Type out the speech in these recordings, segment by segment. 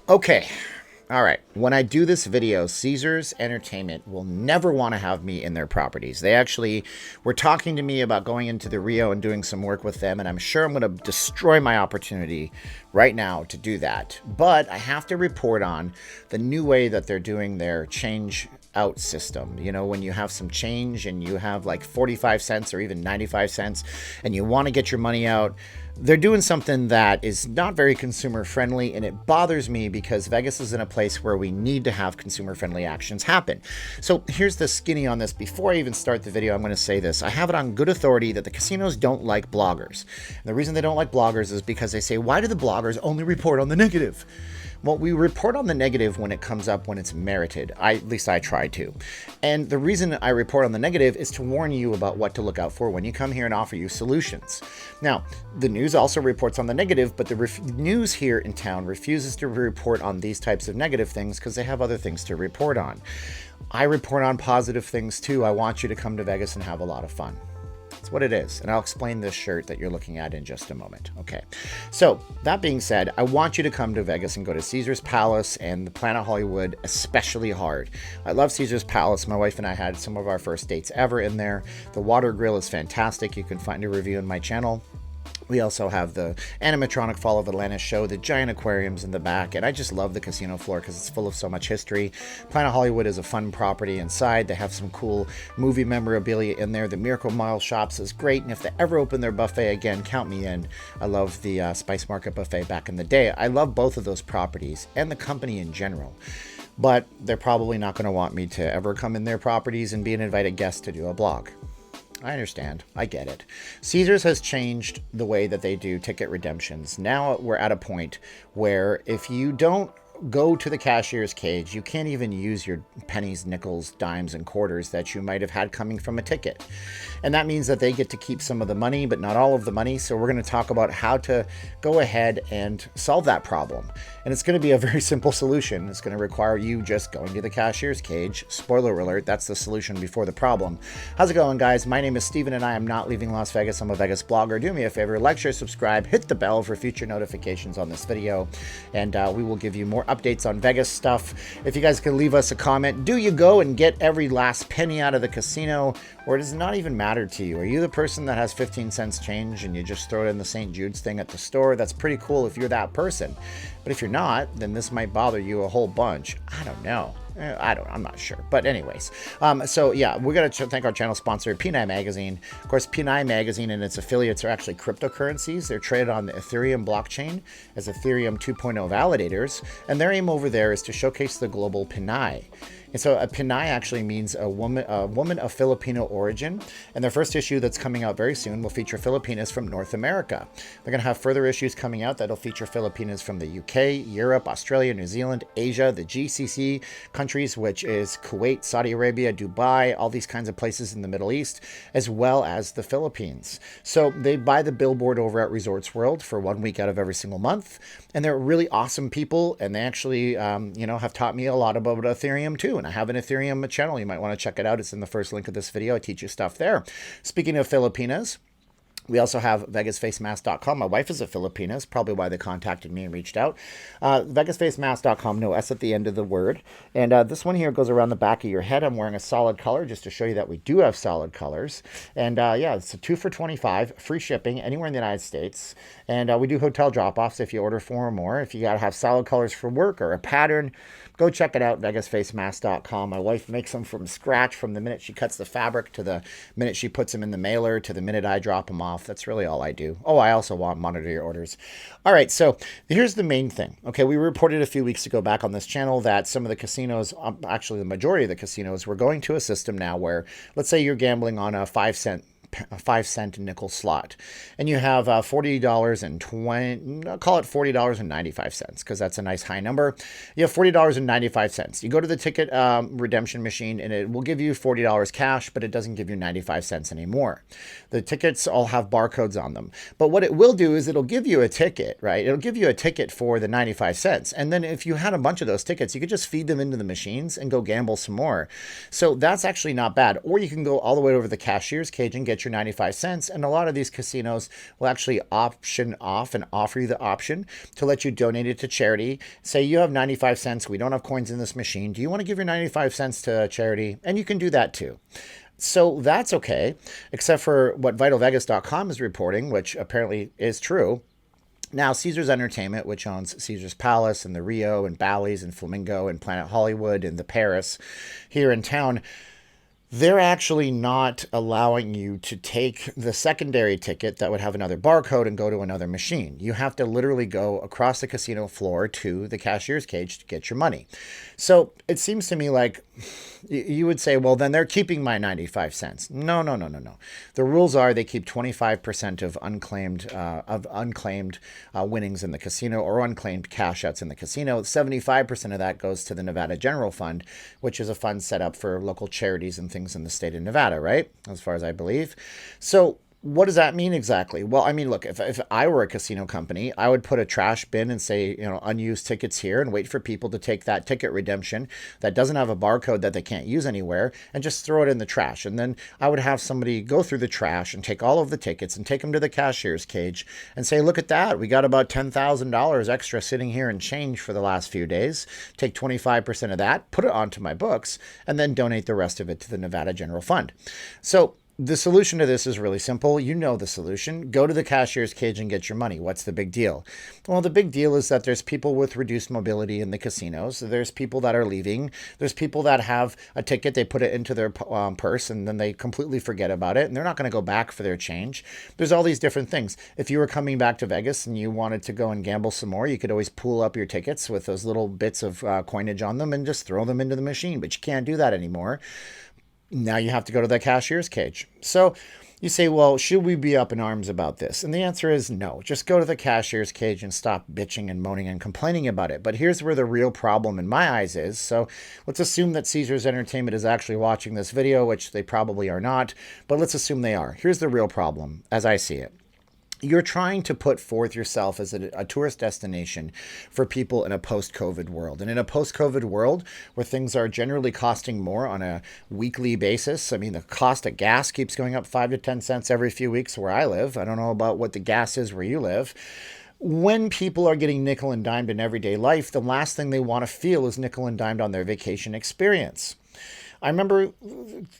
Okay. All right. When I do this video, Caesars Entertainment will never want to have me in their properties. They actually were talking to me about going into the Rio and doing some work with them, and I'm sure I'm going to destroy my opportunity right now to do that. But I have to report on the new way that they're doing their change out system. You know, when you have some change and you have like 45 cents or even 95 cents and you want to get your money out, they're doing something that is not very consumer friendly, and it bothers me because Vegas is in a place where we need to have consumer friendly actions happen. So here's the skinny on this. Before I even start the video, I'm going to say this. I have it on good authority that the casinos don't like bloggers. And the reason they don't like bloggers is because they say, why do the bloggers only report on the negative? Well, we report on the negative when it comes up, when it's merited. At least I try to. And the reason I report on the negative is to warn you about what to look out for when you come here and offer you solutions. Now, the news also reports on the negative, but the news here in town refuses to report on these types of negative things because they have other things to report on. I report on positive things too. I want you to come to Vegas and have a lot of fun. That's what it is. And I'll explain this shirt that you're looking at in just a moment. Okay. So that being said, I want you to come to Vegas and go to Caesars Palace and the Planet Hollywood especially hard. I love Caesars Palace. My wife and I had some of our first dates ever in there. The water grill is fantastic. You can find a review on my channel. We also have the animatronic Fall of Atlantis show, the giant aquariums in the back, and I just love the casino floor because it's full of so much history. Planet Hollywood is a fun property inside. They have some cool movie memorabilia in there. The Miracle Mile Shops is great, and if they ever open their buffet again, count me in. I love the Spice Market buffet back in the day. I love both of those properties and the company in general. But they're probably not going to want me to ever come in their properties and be an invited guest to do a blog. I understand. I get it. Caesars has changed the way that they do ticket redemptions. Now we're at a point where if you don't go to the cashier's cage, you can't even use your pennies, nickels, dimes, and quarters that you might have had coming from a ticket. And that means that they get to keep some of the money, but not all of the money. So we're going to talk about how to go ahead and solve that problem. And it's going to be a very simple solution. It's going to require you just going to the cashier's cage. Spoiler alert, that's the solution before the problem. How's it going, guys? My name is Steven, and I am not leaving Las Vegas. I'm a Vegas blogger. Do me a favor, like, share, subscribe, hit the bell for future notifications on this video, and we will give you more updates on Vegas stuff. If you guys can leave us a comment, do you go and get every last penny out of the casino, or does it not even matter to you? Are you the person that has 15 cents change and you just throw it in the St. Jude's thing at the store? That's pretty cool if you're that person. But if you're not, then this might bother you a whole bunch. I don't know. I'm not sure. But anyways, so yeah, we're going to thank our channel sponsor, P9 Magazine. Of course, P9 Magazine and its affiliates are actually cryptocurrencies. They're traded on the Ethereum blockchain as Ethereum 2.0 validators. And their aim over there is to showcase the global Pinay. And so a Pinay actually means a woman of Filipino origin. And their first issue that's coming out very soon will feature Filipinas from North America. They're going to have further issues coming out that'll feature Filipinas from the UK, Europe, Australia, New Zealand, Asia, the GCC countries, which is Kuwait, Saudi Arabia, Dubai, all these kinds of places in the Middle East, as well as the Philippines. So they buy the billboard over at Resorts World for 1 week out of every single month. And they're really awesome people. And they actually, have taught me a lot about Ethereum too. And I have an Ethereum channel. You might want to check it out. It's in the first link of this video. I teach you stuff there. Speaking of Filipinas, we also have VegasFaceMask.com. My wife is a Filipina. That's probably why they contacted me and reached out. VegasFaceMask.com, no S at the end of the word. And this one here goes around the back of your head. I'm wearing a solid color just to show you that we do have solid colors. And yeah, it's a 2 for $25, free shipping anywhere in the United States. And we do hotel drop-offs if you order 4 or more. If you got to have solid colors for work or a pattern, go check it out, VegasFaceMask.com. My wife makes them from scratch from the minute she cuts the fabric to the minute she puts them in the mailer to the minute I drop them off. That's really all I do. Oh, I also want monitor your orders. All right, so here's the main thing. Okay, we reported a few weeks ago back on this channel that some of the casinos, actually the majority of the casinos, were going to a system now where, let's say you're gambling on a 5-cent nickel slot, and you have $40.20, I'll call it $40.95 because that's a nice high number. You have $40.95. You go to the ticket redemption machine and it will give you $40 cash, but it doesn't give you 95 cents anymore. The tickets all have barcodes on them, but what it will do is it'll give you a ticket, right? It'll give you a ticket for the 95 cents. And then if you had a bunch of those tickets, you could just feed them into the machines and go gamble some more. So that's actually not bad. Or you can go all the way over to the cashier's cage and get get your 95 cents. And a lot of these casinos will actually option off and offer you the option to let you donate it to charity. Say you have 95 cents. We don't have coins in this machine. Do you want to give your 95 cents to charity? And you can do that too. So that's okay, except for what VitalVegas.com is reporting, which apparently is true. Now, Caesars Entertainment, which owns Caesars Palace and the Rio and Bally's and Flamingo and Planet Hollywood and the Paris here in town, they're actually not allowing you to take the secondary ticket that would have another barcode and go to another machine. You have to literally go across the casino floor to the cashier's cage to get your money. So it seems to me like you would say, well, then they're keeping my 95 cents. No. The rules are they keep 25% of unclaimed winnings in the casino or unclaimed cash outs in the casino. 75% of that goes to the Nevada General Fund, which is a fund set up for local charities and things in the state of Nevada, right? As far as I believe. So what does that mean exactly? Well, I mean, look, if I were a casino company, I would put a trash bin and say, unused tickets here and wait for people to take that ticket redemption that doesn't have a barcode that they can't use anywhere and just throw it in the trash. And then I would have somebody go through the trash and take all of the tickets and take them to the cashier's cage and say, look at that. We got about $10,000 extra sitting here in change for the last few days. Take 25% of that, put it onto my books, and then donate the rest of it to the Nevada General Fund. So the solution to this is really simple. You know the solution. Go to the cashier's cage and get your money. What's the big deal? Well, the big deal is that there's people with reduced mobility in the casinos. There's people that are leaving. There's people that have a ticket. They put it into their purse and then they completely forget about it. And they're not going to go back for their change. There's all these different things. If you were coming back to Vegas and you wanted to go and gamble some more, you could always pool up your tickets with those little bits of coinage on them and just throw them into the machine. But you can't do that anymore. Now you have to go to the cashier's cage. So you say, well, should we be up in arms about this? And the answer is no. Just go to the cashier's cage and stop bitching and moaning and complaining about it. But here's where the real problem in my eyes is. So let's assume that Caesars Entertainment is actually watching this video, which they probably are not. But let's assume they are. Here's the real problem as I see it. You're trying to put forth yourself as a tourist destination for people in a post-COVID world. And in a post-COVID world where things are generally costing more on a weekly basis, I mean, the cost of gas keeps going up 5 to 10 cents every few weeks where I live. I don't know about what the gas is where you live. When people are getting nickel and dimed in everyday life, the last thing they want to feel is nickel and dimed on their vacation experience. I remember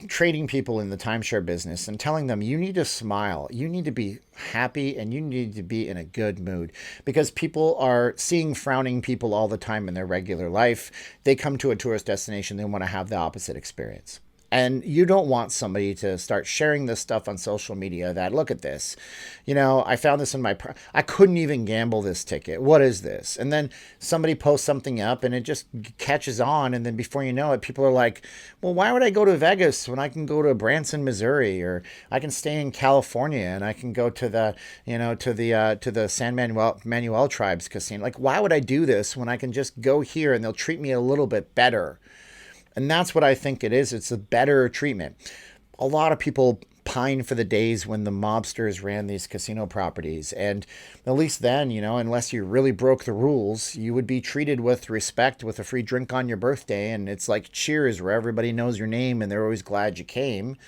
trading people in the timeshare business and telling them, you need to smile, you need to be happy, and you need to be in a good mood because people are seeing frowning people all the time in their regular life. They come to a tourist destination, they want to have the opposite experience. And you don't want somebody to start sharing this stuff on social media that, look at this, I found this in I couldn't even gamble this ticket. What is this? And then somebody posts something up and it just catches on. And then before you know it, people are like, well, why would I go to Vegas when I can go to Branson, Missouri, or I can stay in California and I can go to the, to the San Manuel Tribes casino. Like, why would I do this when I can just go here and they'll treat me a little bit better? And that's what I think it is. It's a better treatment. A lot of people pine for the days when the mobsters ran these casino properties. And at least then, unless you really broke the rules, you would be treated with respect with a free drink on your birthday. And it's like Cheers, where everybody knows your name and they're always glad you came.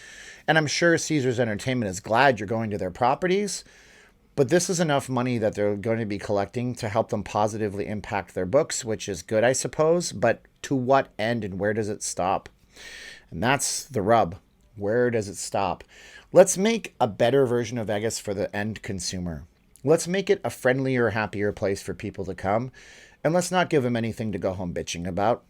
And I'm sure Caesars Entertainment is glad you're going to their properties. But this is enough money that they're going to be collecting to help them positively impact their books, which is good, I suppose. But to what end and where does it stop? And that's the rub. Where does it stop? Let's make a better version of Vegas for the end consumer. Let's make it a friendlier, happier place for people to come. And let's not give them anything to go home bitching about.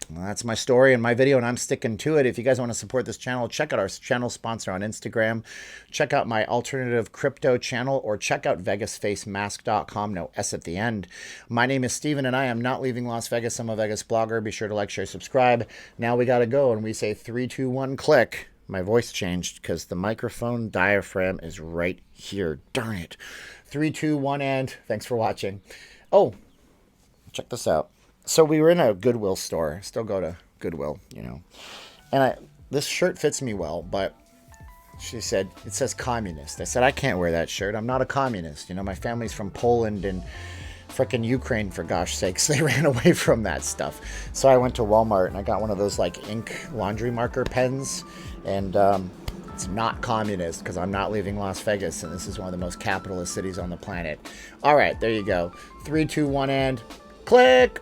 Well, that's my story and my video, and I'm sticking to it. If you guys want to support this channel, check out our channel sponsor on Instagram. Check out my alternative crypto channel, or check out VegasFaceMask.com. No S at the end. My name is Steven, and I am not leaving Las Vegas. I'm a Vegas blogger. Be sure to like, share, subscribe. Now we got to go, and we say 3, 2, 1, click. My voice changed because the microphone diaphragm is right here. Darn it. 3, 2, 1, and thanks for watching. Oh, check this out. So we were in a Goodwill store. Still go to Goodwill, And this shirt fits me well, but she said, it says communist. I said, I can't wear that shirt. I'm not a communist. My family's from Poland and frickin' Ukraine, for gosh sakes. They ran away from that stuff. So I went to Walmart and I got one of those like ink laundry marker pens. And It's not communist because I'm not leaving Las Vegas, and this is one of the most capitalist cities on the planet. All right, there you go. 3, 2, 1, and click.